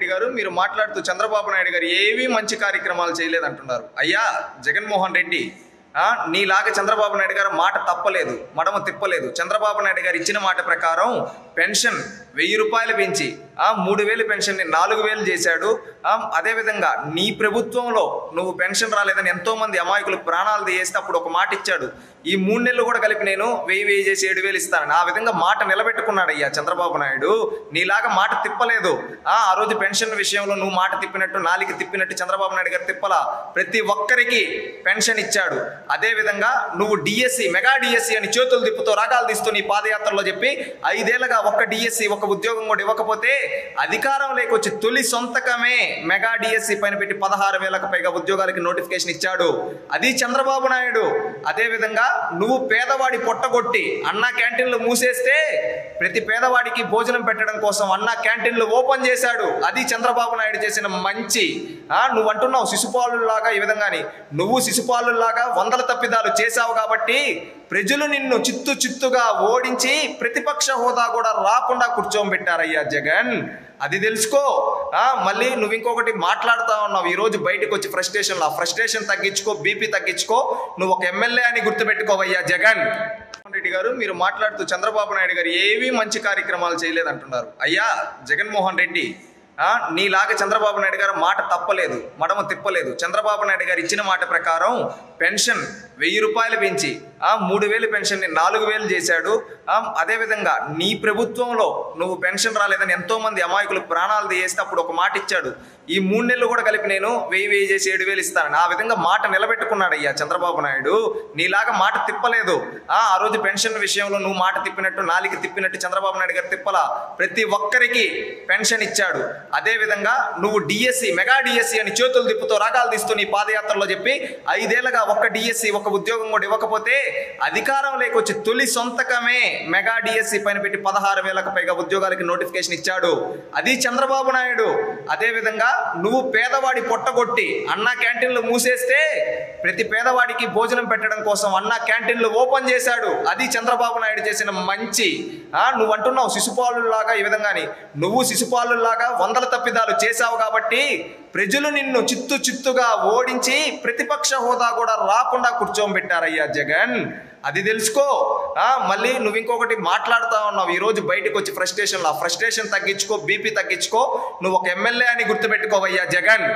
రెడ్డి గారు మీరు మాట్లాడుతూ చంద్రబాబు నాయుడు గారు ఏవీ మంచి కార్యక్రమాలు చేయలేదంటున్నారు. అయ్యా జగన్మోహన్ రెడ్డి, నీలాగా చంద్రబాబు నాయుడు గారు మాట తప్పలేదు, మడమ తిప్పలేదు. చంద్రబాబు నాయుడు గారు ఇచ్చిన మాట ప్రకారం పెన్షన్ 1000 రూపాయలు పెంచి 3000 పెన్షన్ని 4000 చేశాడు. అదేవిధంగా నీ ప్రభుత్వంలో నువ్వు పెన్షన్ రాలేదని ఎంతోమంది అమాయకులు ప్రాణాలు తీయేస్తే అప్పుడు ఒక మాట ఇచ్చాడు, ఈ 3 నెలలు కూడా కలిపి నేను 1000 చేసి 7000 ఇస్తానని. ఆ విధంగా మాట నిలబెట్టుకున్నాడు అయ్యా చంద్రబాబు నాయుడు. నీలాగా మాట తిప్పలేదు. ఆ రోజు పెన్షన్ విషయంలో నువ్వు మాట తిప్పినట్టు, నాలిక తిప్పినట్టు చంద్రబాబు నాయుడు గారు తిప్పలా. ప్రతి ఒక్కరికి పెన్షన్ ఇచ్చాడు. అదేవిధంగా నువ్వు డిఎస్సి, మెగా డిఎస్సి అని చేతులు తిప్పుతో రాగాలు తీస్తూ నీ పాదయాత్రలో చెప్పి 5 ఏళ్ళగా ఒక్క డిఎస్సి, ఒక ఉద్యోగం కూడా ఇవ్వకపోతే అధికారం లేకొచ్చి తొలి సొంతకమే మెగా డిఎస్సి పైన పెట్టి 16,000కు పైగా ఉద్యోగాలకి నోటిఫికేషన్ ఇచ్చాడు. అది చంద్రబాబు నాయుడు. అదేవిధంగా నువ్వు పేదవాడి పొట్టగొట్టి అన్నా క్యాంటీన్లు మూసేస్తే ప్రతి పేదవాడికి భోజనం పెట్టడం కోసం అన్నా క్యాంటీన్లు ఓపెన్ చేశాడు. అది చంద్రబాబు నాయుడు చేసిన మంచి. నువ్వు అంటున్నావు శిశుపాలులాగా, ఈ విధంగాని నువ్వు శిశుపాలులాగా 100 తప్పిదాలు చేశావు కాబట్టి ప్రజలు నిన్ను చిత్తుగా ఓడించి ప్రతిపక్ష హోదా కూడా రాకుండా కూర్చోబెట్టారయ్యా జగన్. అది తెలుసుకో. మళ్ళీ నువ్వు ఇంకొకటి మాట్లాడుతూ ఉన్నావు ఈరోజు బయటకు వచ్చి ఫ్రస్ట్రేషన్లో. ఫ్రస్ట్రేషన్ తగ్గించుకో, బీపీ తగ్గించుకో. నువ్వు ఒక ఎమ్మెల్యే అని గుర్తుపెట్టుకోవయ్యా జగన్. రెడ్డి గారు మీరు మాట్లాడుతూ చంద్రబాబు నాయుడు గారు ఏవీ మంచి కార్యక్రమాలు చేయలేదంటున్నారు. అయ్యా జగన్మోహన్ రెడ్డి, నీలాగా చంద్రబాబు నాయుడు గారు మాట తప్పలేదు, మడమ తిప్పలేదు. చంద్రబాబు నాయుడు గారు ఇచ్చిన మాట ప్రకారం పెన్షన్ 1000 రూపాయలు పెంచి 3000 పెన్షన్ని 4000 చేశాడు. అదేవిధంగా నీ ప్రభుత్వంలో నువ్వు పెన్షన్ రాలేదని ఎంతోమంది అమాయకులు ప్రాణాలు తీయేస్తే అప్పుడు ఒక మాట ఇచ్చాడు, ఈ 3 నెలలు కూడా కలిపి నేను 1000 చేసి 7000 ఇస్తానని. ఆ విధంగా మాట నిలబెట్టుకున్నాడు అయ్యా చంద్రబాబు నాయుడు. నీలాగా మాట తిప్పలేదు. ఆ రోజు పెన్షన్ విషయంలో నువ్వు మాట తిప్పినట్టు, నాలిక తిప్పినట్టు చంద్రబాబు నాయుడు గారు తిప్పలా. ప్రతి ఒక్కరికి పెన్షన్ ఇచ్చాడు. అదేవిధంగా నువ్వు డిఎస్సి, మెగా డిఎస్సి అని చేతులు తిప్పుతో రాగాలు తీస్తూ నీ పాదయాత్రలో చెప్పి 5 ఏళ్ళగా ఒక్క డిఎస్సి, ఒక ఉద్యోగం కూడా ఇవ్వకపోతే అధికారం లేకొచ్చి తొలి సొంతకమే మెగా డిఎస్సి పైన పెట్టి 16,000కు పైగా ఉద్యోగాలకి నోటిఫికేషన్ ఇచ్చాడు. అది చంద్రబాబు నాయుడు. అదేవిధంగా నువ్వు పేదవాడి పొట్టగొట్టి అన్నా క్యాంటీన్లు మూసేస్తే ప్రతి పేదవాడికి భోజనం పెట్టడం కోసం అన్నా క్యాంటీన్లు ఓపెన్ చేశాడు. అది చంద్రబాబు నాయుడు చేసిన మంచి. నువ్వు అంటున్నావు శిశుపాలులాగా, ఈ విధంగాని నువ్వు శిశుపాలులాగా 100 తప్పిదాలు చేశావు కాబట్టి ప్రజలు నిన్ను చిత్తుగా ఓడించి ప్రతిపక్ష హోదా కూడా రాకుండా కూర్చోబెట్టారయ్యా జగన్. అది తెలుసుకో. మళ్ళీ నువ్వు ఇంకొకటి మాట్లాడుతూ ఉన్నావు ఈరోజు బయటకు వచ్చి ఫ్రస్ట్రేషన్లో. ఫ్రస్ట్రేషన్ తగ్గించుకో, బీపీ తగ్గించుకో. నువ్వు ఒక ఎమ్మెల్యే అని గుర్తుపెట్టుకోవయ్యా జగన్.